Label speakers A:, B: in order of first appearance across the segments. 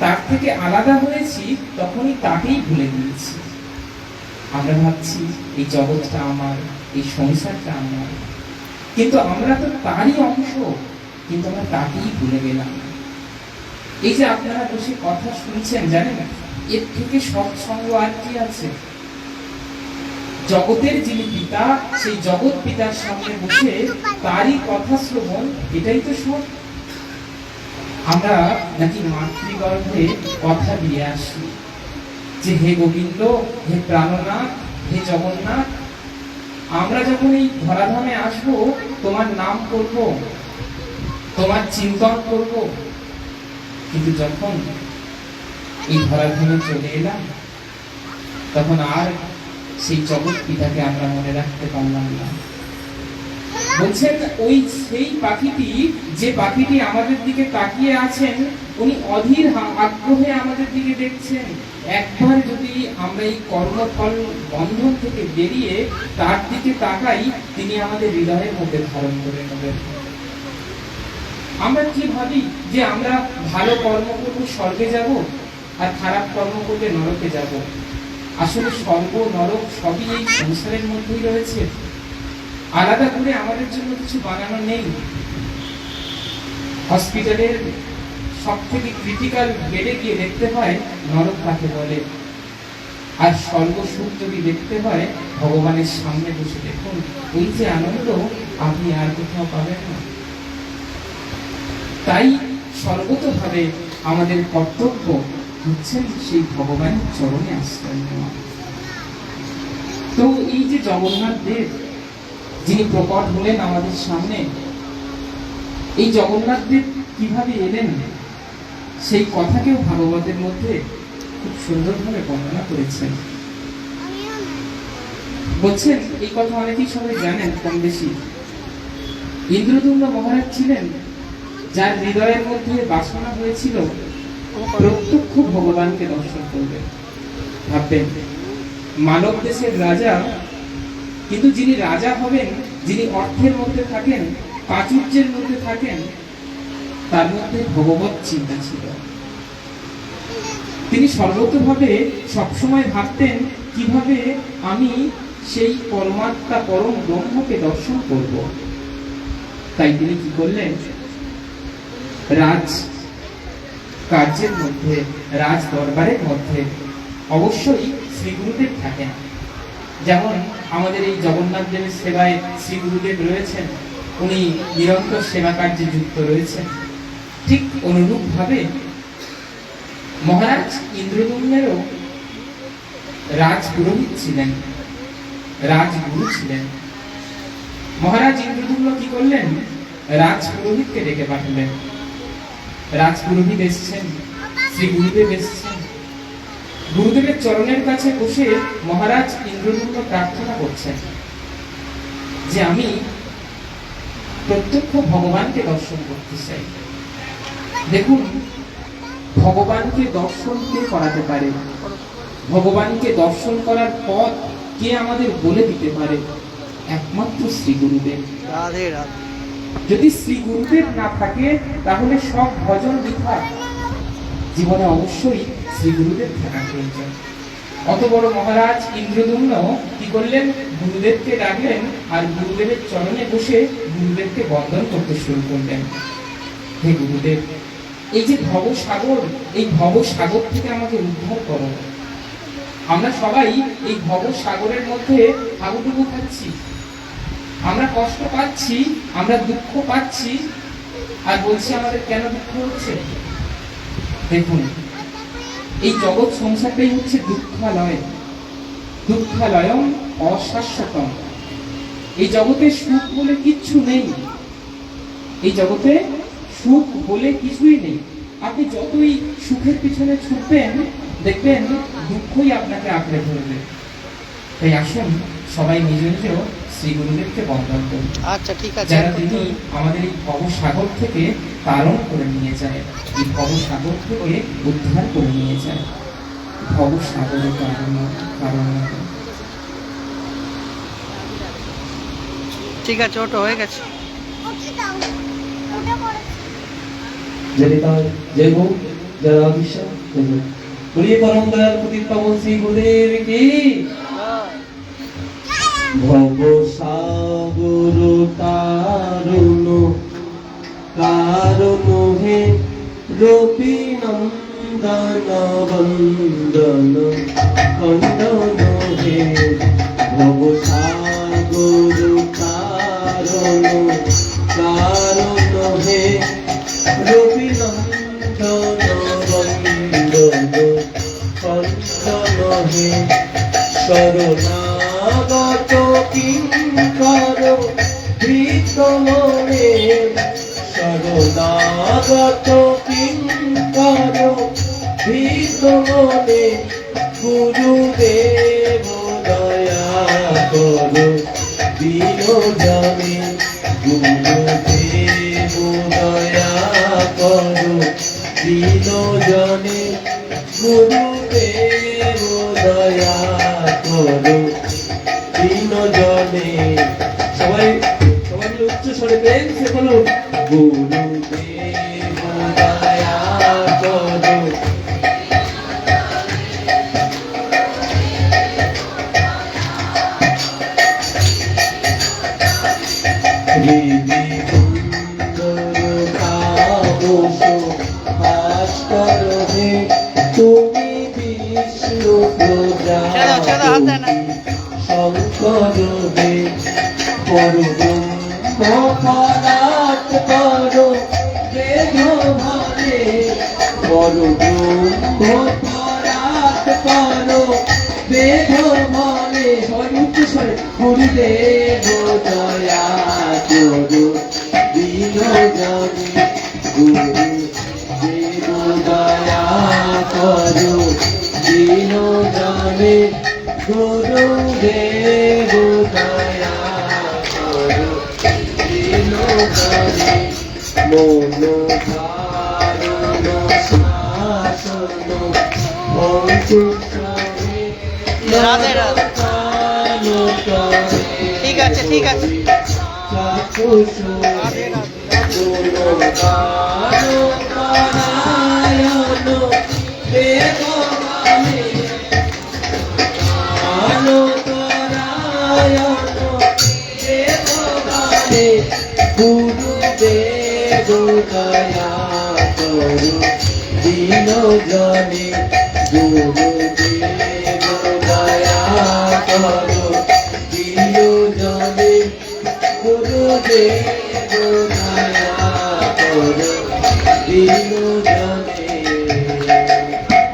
A: তার থেকে আলাদা হয়েছি তখনই তাকেই ভুলে গিয়েছি। আমরা ভাবছি এই জগৎটা আমার, এই সংসারটা আমার, কিন্তু আমরা তো তারই অংশ, কিন্তু আমরা তাকেই ভুলে গেলাম। এই যে আপনারা বসে কথা শুনছেন, জানেন এর থেকে সৎসঙ্গ আর কি আছে? জগতের যিনি পিতা, সেই জগৎ পিতার সামনে বসে তারই কথা শ্রবণ, এটাই তো সব। আমরা নাকি মাতৃগর্ভে কথা দিয়ে আসি যে হে গোবিন্দ, হে প্রাণনাথ, হে জগন্নাথ, আমরা যখন এই ধরাধামে আসবো তোমার নাম করব, তোমার চিন্তন করব। কিন্তু যখন এই ধরাধামে চলে এলাম তখন আর সেই জগৎ পিতাকে আমরা মনে রাখতে পারলাম না। বলছেন ওই সেই পাখিটি, যে পাখিটি আমাদের দিকে তাকিয়ে আছেন, উনি অধীর আগ্রহে আমাদের দিকে দেখছেন। একবার যদি আমরা এই কর্মফল বন্ধন থেকে বেরিয়ে তার দিকে তাকাই, তিনি আমাদের হৃদয়ের মধ্যে ধারণ করে নেবেন। আমরা কি ভাবি যে আমরা ভালো কর্ম করবো স্বর্গে যাব, আর খারাপ কর্ম করলে নরকে যাব। আসলে স্বর্গ নরক সবই এই সংসারের মধ্যেই রয়েছে, আলাদা করে আমাদের জন্য কিছু বানানো নেই। হসপিটালের সব থেকে ক্রিটিক্যাল বেডে গিয়ে দেখতে হয় নরক কাকে বলে, আর স্বর্গ সুখ যদি দেখতে হয় ভগবানের সামনে বসে দেখুন, ওই যে আনন্দ আপনি আর কোথাও পাবেন না। তাই সর্বতভাবে আমাদের কর্তব্য হচ্ছেন সেই ভগবানের চরণে আশ্রয় নেওয়া। তো এই যে জগন্নাথ দেব যিনি প্রকট হলেন আমাদের সামনে, এই জগন্নাথ দেব কিভাবে এলেন সেই কথাকেও ভাগবতের মধ্যে খুব সুন্দরভাবে বর্ণনা করেছেন। বলছেন এই কথা অনেকেই সবাই জানেন কম বেশি। ইন্দ্রদুম্ন মহারাজ ছিলেন যার হৃদয়ের মধ্যে বাসনা হয়েছিল প্রত্যক্ষ ভগবানকে দর্শন করবেন। ভাববেন মানব দেশের রাজা, কিন্তু যিনি রাজা হবেন, যিনি অর্থের মধ্যে থাকেন, প্রাচুর্যের মধ্যে থাকেন, তার মধ্যে ভগবত চিন্তা ছিল। তিনি সর্বতভাবে সবসময় ভাবতেন কিভাবে আমি সেই পরমাত্মা পরম ব্রহ্মকে দর্শন করব। তাই তিনি কি করলেন, রাজ কার্যের মধ্যে, রাজ দরবারের মধ্যে অবশ্যই শ্রী গুরুদেব থাকেন। যেমন আমাদের এই জগন্নাথ দেবের সেবায় শ্রী গুরুদেব রয়েছেন, উনি নিরন্তর সেবা কার্যে যুক্ত রয়েছেন। ঠিক অনুরূপ ভাবে মহারাজ ইন্দ্রদুম্নেরও রাজপুরোহিত ছিলেন, রাজগুরু ছিলেন। মহারাজ ইন্দ্রদুম্ন কি করলেন, রাজপুরোহিতকে ডেকে পাঠালেন। রাজপুরোহিত এসছেন, শ্রী গুরুদেব এসছেন। গুরুদেবের চরণের কাছে বসে মহারাজ ইন্দ্রদুম্ন প্রার্থনা করছেন যে আমি প্রত্যক্ষ ভগবানকে দর্শন করতে চাই। দেখুন ভগবানকে দর্শন কে করাতে পারে, ভগবানকে দর্শন করার পথ কে আমাদের বলে দিতে পারে? একমাত্র শ্রী গুরুদেব। রাধে রাধে। যদি শ্রী গুরুদেব না থাকে তাহলে সব ভজন বৃথা। জীবনে অবশ্যই শ্রী গুরুদেব থাকা প্রয়োজন। অত বড় মহারাজ ইন্দ্রদুম্ন কি করলেন, গুরুদেবকে ডাকলেন আর গুরুদেবের চরণে বসে গুরুদেবকে বন্দন করতে শুরু করলেন। হে গুরুদেব, এই যে ভবসাগর, এই ভবসাগর থেকে আমাকে উদ্ধার করো। আমরা সবাই এই ভবসাগরের মধ্যে হাবুডুবু খাচ্ছি, আমরা কষ্ট পাচ্ছি, আমরা দুঃখ পাচ্ছি, আর বলছি আমাদের কেন দুঃখ হচ্ছে। দেখুন এই জগৎ সংসারটাই হচ্ছে দুঃখালয়, দুঃখালয়ম অশাশ্বতম। এই জগতে সুখ বলে কিচ্ছু নেই, এই জগতে সুখ বলে কিছুই নেই। আপনি যতই সুখের পিছনে ছুটবেন দেখবেন দুঃখই আপনাকে আঁকড়ে ধরবে। তাই আসুন সবাই নিজ নিজ শ্রী গুরুদেবকে বন্দন করি। আচ্ছা ঠিক আছে, যারা তিনি আমাদের এই ভবসাগর থেকে তারণ করে নিয়ে যায়, এই ভবসাগর থেকে উদ্ধার করে নিয়ে যায়। ভবসাগরের কারণ
B: ঠিক আছে, ওটা হয়ে গেছে।
A: जय गौ
B: যারা অবিশ্বাস বলিয়ে পরম দয়াল প্রদীপ পাবন শ্রী গুরুদেব কি ভব সাগর তারুণ কারণ হে রবি নন্দন বন্দন খণ্ডন হে ভব সাগর তারুণ কারণ হে রবি নন্দন বন্দন খণ্ডন হে শরণাগত কিঙ্কর ভীতমনে শরণাগত কিঙ্কর ভীতমনে গুরুদেব দয়া করো বিনোজনে গুরুদেব দয়া করো বিনোজনে গুরুদেব দয়া করো বিনোজনে সবাই সবাই মিলে উচ্চ স্বরে প্রেম সে বলো গুরুদেব দয়া করো হৃদি সুন্দর তাপস ভাস্কর হে তুমি বিষ্ণু প্রজাপতি শঙ্কর হে পরব্রহ্ম পরাৎ করো বেদ ভালে পরব্রহ্ম পরাৎ করো বেদ ভালে সর্বোচ্চস্বরে গুরুদেব দয়া করো বিনোজনে গুরুদেব দয়া করো বিনোজনে গুরুদেব দয়া করো বিনোজনে মন ধারণ শাসন অঙ্কুশে
C: রাধে রাধে। ঠিক আছে ঠিক আছে।
B: চাক্ষুষ
C: রাধে রাধে।
B: গুরুদেব দয়া করো বিনোজনে গুরুদেব দয়া করো বিনোজনে গুরুদেব দয়া করো বিনোজনে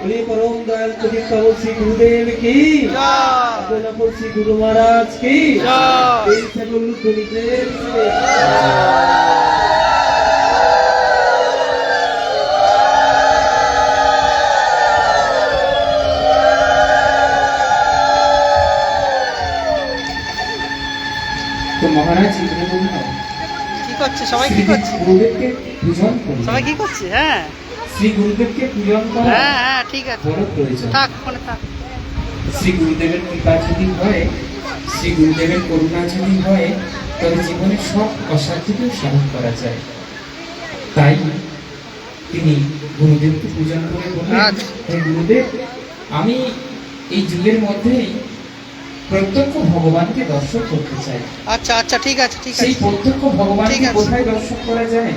B: বলি পরম দয়াল প্রদীপ পাবন শ্রী গুরুদেব কি আপনার শ্রী গুরু মহারাজ কি এই সকল গুরুদেব
A: তো মহারাজ ইন্দ্রদম্ন
C: কি করছে সবাই কি করছে?
A: গুরুদেবকে পূজন করলেন।
C: সবাই কি করছে? হ্যাঁ
A: শ্রী গুরুদেবকে পূজন করা
C: হ্যাঁ হ্যাঁ ঠিক আছে।
A: বড় প্রয়োজন।
C: থাক ওখানে থাক।
A: শ্রী গুরুদেবের কৃপা যদি হয়, শ্রী গুরুদেবের করুণা যদি হয়, তবে জীবনের সব অসাধ্যকেও সাধন করা যায়। তাই তিনি গুরুদেবকে পূজন করে বললেন,
C: আচ্ছা।
A: হে গুরুদেব, আমি এই যুগের মধ্যেই প্রত্যক্ষ ভগবানকে দর্শন করতে চাই।
C: আচ্ছা আচ্ছা ঠিক আছে ঠিক
A: সেই
C: আছে।
A: প্রত্যক্ষ
C: ঠিক
A: ভগবানকে
C: আছে।
A: কোথায় দর্শন করা যায়?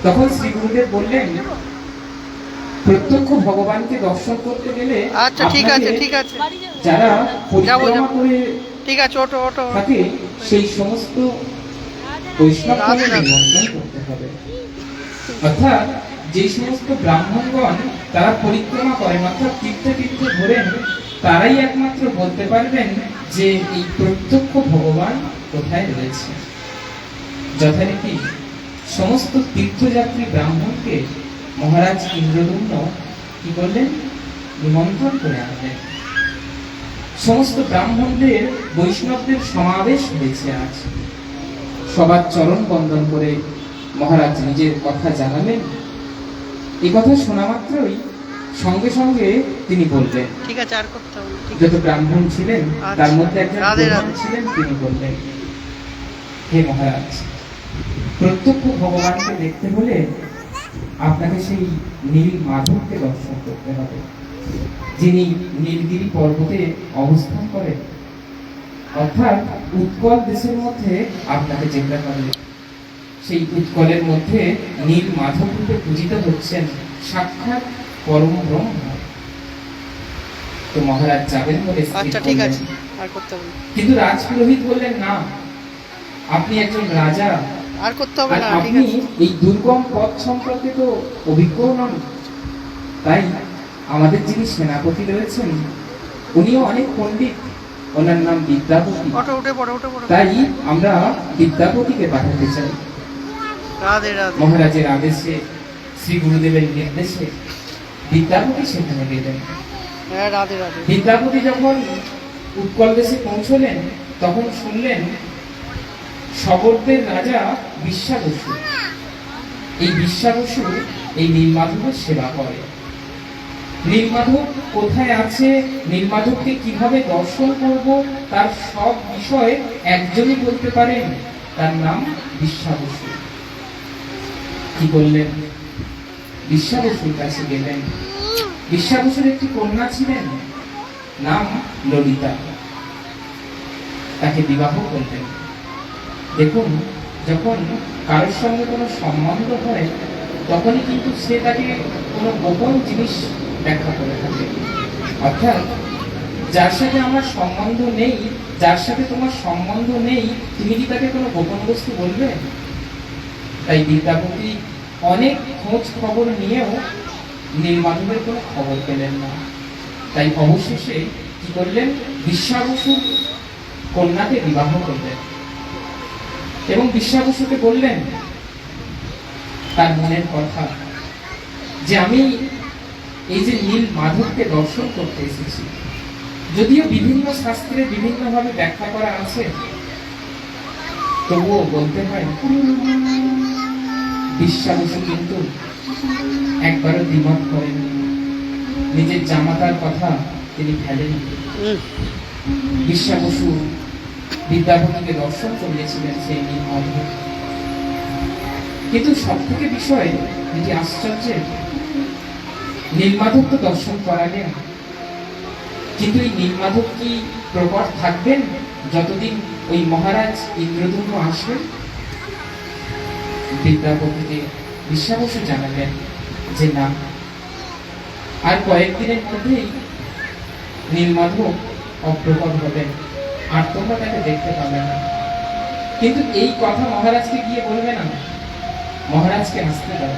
A: তখন শ্রী গুরুদেব বললেন, প্রত্যক্ষ ভগবানকে দর্শন করতে গেলে
C: আচ্ছা ঠিক আছে
A: আপনাকে
C: ঠিক আছে
A: যারা
C: যাবো,
A: পরিক্রমা
C: যাবো।
A: করে
C: ঠিক আছে ওটো ওটো।
A: থাকে সেই সমস্ত বৈষ্ণবকে
C: রাধে রাধে।
A: নিমন্ত্রণ করতে হবে। অর্থাৎ যে সমস্ত ব্রাহ্মণগণ তারা পরিক্রমা করেন, অর্থাৎ তীর্থে তীর্থে ঘোরেন, তারাই একমাত্র বলতে পারবেন যে এই প্রত্যক্ষ ভগবান কোথায় রয়েছে। যথারীতি সমস্ত তীর্থযাত্রী ব্রাহ্মণকে মহারাজ ইন্দ্রদম্ন কি করলেন? নিমন্ত্রণ করে আনলেন। সমস্ত ব্রাহ্মণদের বৈষ্ণবদের সমাবেশ হয়েছে আজ। সবার চরণ বন্দন করে মহারাজ নিজের কথা জানালেন। এই কথা শোনা মাত্রই সঙ্গে সঙ্গে তিনি বললেন,
C: ঠিক আছে আর করতে হবে না, ঠিক
A: যত
C: আছে।
A: ব্রাহ্মণ ছিলেন তার মধ্যে একজন
C: রাধে
A: ব্রাহ্মণ
C: রাধে।
A: ছিলেন, তিনি বললেন, হে মহারাজ, প্রত্যক্ষ ভগবানকে দেখতে হলে আপনাকে সেই নীল মাধবকে দর্শন করতে হবে, যিনি নীলগিরি পর্বতে অবস্থান করেন। অর্থাৎ উৎকল দেশের মধ্যে আপনাকে যেতে হবে। সেই উৎকলের মধ্যে নীল মাধব রূপে পূজিত হচ্ছেন সাক্ষাৎ পরম ব্রহ্ম। তো মহারাজ যাবেন বলে স্থির
C: আচ্ছা ঠিক
A: করলেন।
C: আছে, আর করতে হবে না।
A: কিন্তু রাজপুরোহিত বললেন, না, আপনি একজন রাজা,
C: আর করতে হবে
A: আর
C: না, ঠিক
A: আপনি
C: আছে।
A: এই দুর্গম পথ সম্পর্কে তো অভিজ্ঞ নন। তাই আমাদের যিনি সেনাপতি রয়েছেন, উনিও অনেক পণ্ডিত, ওনার নাম বিদ্যাপতি।
C: অটো উঠে পড়ো, উঠে পড়ো।
A: তাই আমরা বিদ্যাপতিকে পাঠাতে চাই।
C: রাধে রাধে।
A: মহারাজের আদেশে, শ্রী গুরুদেবের নির্দেশে বিদ্যাপতি সেখানে গেলেন।
C: হ্যাঁ, রাধে রাধে।
A: বিদ্যাপতি যখন উৎকল দেশে পৌঁছলেন, তখন শুনলেন শবরদের রাজা বিশ্বাবসু, এই বিশ্বাবসু এই নীলমাধবের সেবা করে। নীলমাধব কোথায় আছে, নীলমাধবকে কিভাবে দর্শন করব, তার সব বিষয়ে একজনই বলতে পারেন, তার নাম বিশ্বাবসু। কি করলেন? বিশ্বাবসুর কাছে গেলেন। বিশ্বাবসুর একটি কন্যা ছিলেন, নাম ললিতা। তাকে বিবাহ করলেন। দেখুন, যখন কারোর সঙ্গে কোনো সম্বন্ধ হয়, তখনই কিন্তু সে তাকে কোনো গোপন জিনিস ব্যাখ্যা করে থাকে। অর্থাৎ যার সাথে আমার সম্বন্ধ নেই, যার সাথে তোমার সম্বন্ধ নেই, তুমি কি তাকে কোনো গোপন বস্তু বলবে? তাই বিদ্যাপতি অনেক খোঁজ খবর নিয়েও নীলমাধবের কোনো খবর পেলেন না। তাই অবশেষে কি করলেন? বিশ্বাবসুর কন্যাকে বিবাহ করলেন এবং বিশ্বাবসুকে বললেন তার মনের কথা, যে আমি এই যে নীল মাধবকে দর্শন করতে এসেছি। যদিও বিভিন্ন শাস্ত্রে বিভিন্নভাবে ব্যাখ্যা করা আছে, তবুও বলতে হয় বিশ্বাবসু কিন্তু একবারও দ্বিমত করেননি। নিজের জামাতার কথা তিনি ফেলেননি। বিশ্বাবসু বিদ্যাপতিকে দর্শন করিয়েছিলেন সেই নীল মাধব। কিন্তু সব থেকে বিষয় যেটি আশ্চর্যের, নীলমাধব তো দর্শন করালেন, কিন্তু এই নীলমাধব কি প্রকট থাকবেন যতদিন ওই মহারাজ ইন্দ্রদুম্ন আসবেন? বিদ্যাপতিকে বিশ্বাবসু জানালেন যে না, আর কয়েকদিনের মধ্যেই নীলমাধব অপ্রকট হবেন, আর তোমরা তাকে দেখতে পাবে না। কিন্তু এই কথা মহারাজকে গিয়ে বলবে না, মহারাজকে আসতে দাও।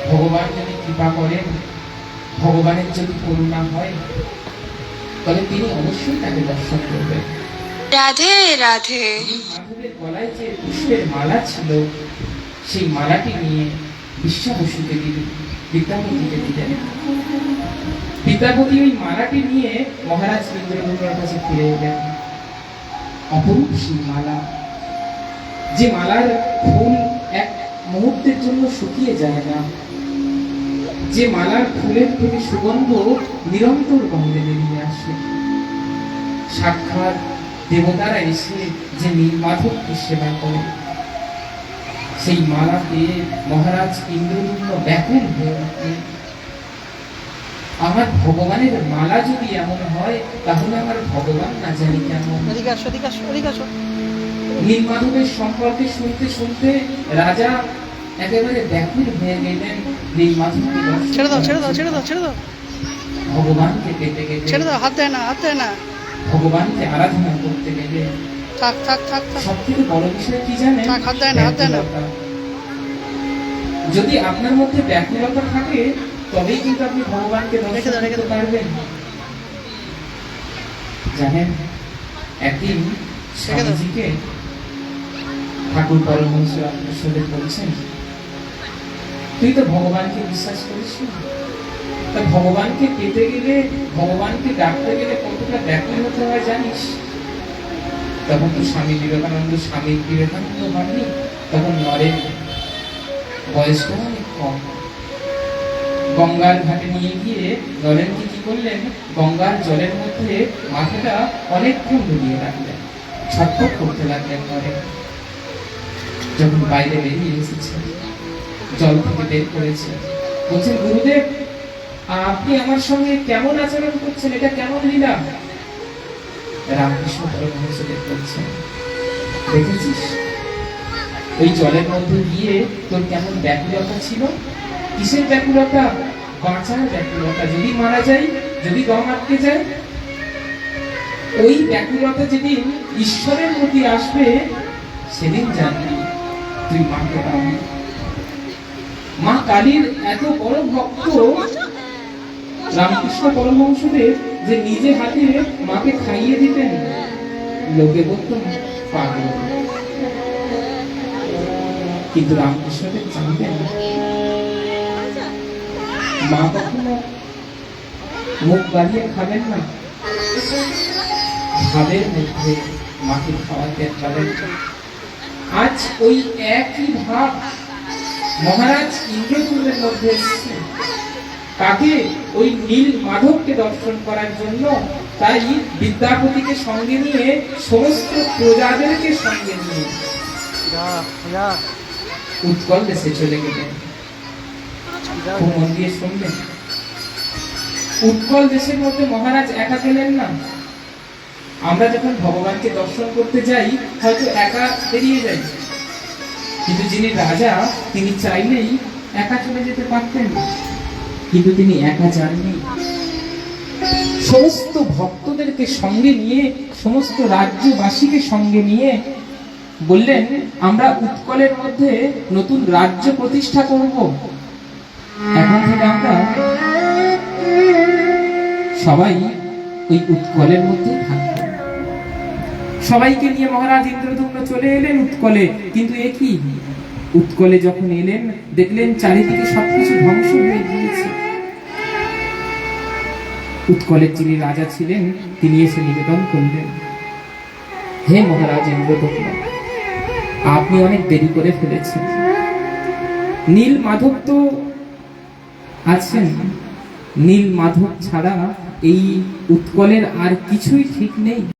A: ভগবান যদি কৃপা করেন, ভগবানের যদি করুণা হয়, তবে তিনি অবশ্যই তাকে দর্শন করবেন।
D: রাধে রাধে।
A: মাধবের গলায় যে পুষ্পের মালা ছিল, সেই মালাটি নিয়ে বিশ্বাবসুকে দিলেন, বিদ্যাপতিকে দিলেন। বিদ্যাপতি ওই মালাটি নিয়ে মহারাজ ইন্দ্রদুম্নের কাছে ফিরে এলেন। অপরূপ সেই মালা, যে মালার ফুল এক মুহূর্তের জন্য শুকিয়ে যায় না, যে মালার ফুলের থেকে সুগন্ধ নিরন্তর গন্ধে বেরিয়ে আসে। সাক্ষাৎ দেবতারা এসে যে নীলমাধবকে সেবা করে, সেই মালা পেয়ে মহারাজ ইন্দ্রদুম্ন ব্যাকুল হয়ে উঠলেন। আমার ভগবানের মালা যদি এমন হয়, তাহলে আমার ভগবান না জানি কেমন।
C: এদিকে আসো, এদিকে আসো, এদিকে আসো।
A: নীলমাধবের সম্পর্কে শুনতে শুনতে রাজা একেবারে ব্যাকুল হয়ে গেলেন। নীলমাধবকে দর্শন
C: ছেড়ে দাও,
A: করার
C: ছেড়ে দাও,
A: জন্য
C: ছেড়ে দাও, ছেড়ে দাও,
A: ভগবানকে পেতে গেলে,
C: ছেড়ে দাও। হাত দেয় না, হাত দেয় না।
A: ভগবানকে আরাধনা করতে গেলে
C: থাক থাক থাক থাক।
A: সব থেকে বড় বিষয় কি জানেন?
C: থাক, হাত দেয় না, হাত দেয় না।
A: ব্যাকুলতা। যদি আপনার মধ্যে ব্যাকুলতা থাকে, তবেই কিন্তু আপনি ভগবানকে
C: রেখে
A: দর্শন
C: দাও, রেখে
A: করতে
C: দাও।
A: পারবেন। জানেন, একদিন
C: রেখে দাও।
A: স্বামীজিকে ঠাকুর পরমহংস আসলে বলছেন, তুই তো ভগবানকে বিশ্বাস করিস না, তা ভগবানকে পেতে গেলে, ভগবানকে ডাকতে গেলে কতটা ব্যাকুল হতে হয় জানিস? তখন তো স্বামী বিবেকানন্দ হননি, তখন নরেন, বয়সটা অনেক কম। গঙ্গার ঘাটে নিয়ে গিয়ে নরেনকে কি করলেন? গঙ্গার জলের মধ্যে মাথাটা অনেকক্ষণ ডুবিয়ে রাখলেন। ছটফট করতে লাগলেন নরেন। যখন বাইরে বেরিয়ে এসেছে, জল থেকে বের করেছে। বলছেন, গুরুদেব আপনি আমার সঙ্গে কেমন আচরণ করছেন, এটা কেমন লীলা? রামকৃষ্ণ পরমহংস বলছেন, দেখেছিস ওই জলের মধ্যে গিয়ে তোর কেমন ব্যাকুলতা ছিল? কিসের ব্যাকুলতা? বাঁচার ব্যাকুলতা। যদি মারা যাই, যদি দম আটকে যায়, ওই ব্যাকুলতা যেদিন ঈশ্বরের প্রতি আসবে সেদিন জানবি তুই মাকে পাবি। মা কালীর এত বড় ভক্ত রামকৃষ্ণ পরমহংসদেব যে নিজে হাতে মাকে খাইয়ে দিতেন। লোকে বলতো পাগল, কিন্তু রামকৃষ্ণদেব জানতেন মা কখনো মুখ বাড়িয়ে খাবেন না, ভাবের মধ্যে মাকে খাওয়াতে পারেন। আজ ওই একই ভাব মহারাজ ইন্দ্রদুম্নের মধ্যে এসেছে। কাকে? ওই নীল মাধবকে দর্শন করার জন্য। তাই বিদ্যাপতিকে সঙ্গে নিয়ে, সমস্ত প্রজাদেরকে সঙ্গে নিয়ে উৎকল দেশে চলে গেলেন। খুব মন দিয়ে শুনবেন, উৎকল দেশের মধ্যে মহারাজ একা গেলেন না। আমরা যখন ভগবানকে দর্শন করতে যাই হয়তো একা বেরিয়ে যাই, কিন্তু যিনি রাজা তিনি চাইলেই একা চলে যেতে পারতেন, কিন্তু তিনি একা যাননি। সমস্ত ভক্তদেরকে সঙ্গে নিয়ে, সমস্ত রাজ্যবাসীকে সঙ্গে নিয়ে বললেন, আমরা উৎকলের মধ্যে নতুন রাজ্য প্রতিষ্ঠা করব। এখন থেকে আমরা সবাই ওই উৎকলের মধ্যে থাকব। সবাইকে নিয়ে মহারাজ ইন্দ্রদুম্ন চলে এলেন উৎকলে। কিন্তু একই উৎকলে যখন এলেন, দেখলেন চারিদিকে সবকিছু ধ্বংস হয়ে গিয়েছে। উৎকলের যিনি রাজা ছিলেন তিনি এসে নিবেদন করলেন, হে মহারাজ ইন্দ্রদুম্ন, আপনি অনেক দেরি করে ফেলেছেন। নীল মাধব তো আছেন, নীল মাধব ছাড়া এই উৎকলের আর কিছুই ঠিক নেই।